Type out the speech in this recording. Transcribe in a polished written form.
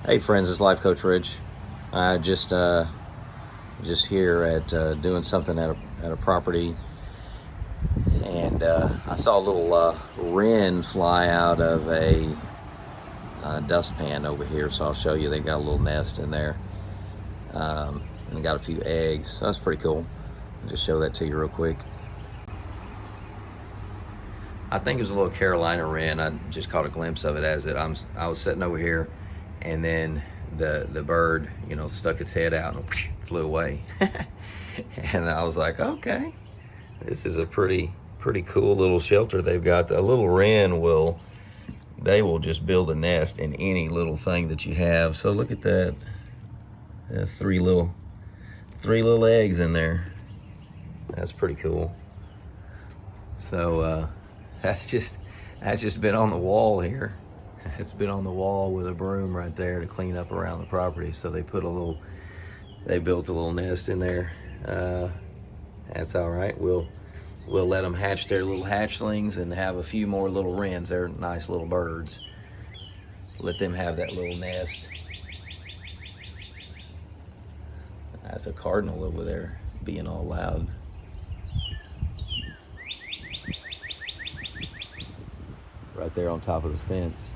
Hey friends, it's Life Coach Rich. I just here at doing something at a property, and I saw a little wren fly out of a dustpan over here. So I'll show you. They got a little nest in there, and they got a few eggs. So that's pretty cool. I'll just show that to you real quick. I think it was a little Carolina Wren. I just caught a glimpse of it as I was sitting over here, and then the bird, stuck its head out and flew away. And I was like, okay, this is a pretty cool little shelter they've got. A little wren will just build a nest in any little thing that you have. So look at that. That's three little eggs in there. That's pretty cool. So that's just been on the wall here. It's been on the wall with a broom right there to clean up around the property. So they built a little nest in there. That's all right. We'll let them hatch their little hatchlings and have a few more little wrens. They're nice little birds. Let them have that little nest. That's a cardinal over there being all loud. Right there on top of the fence.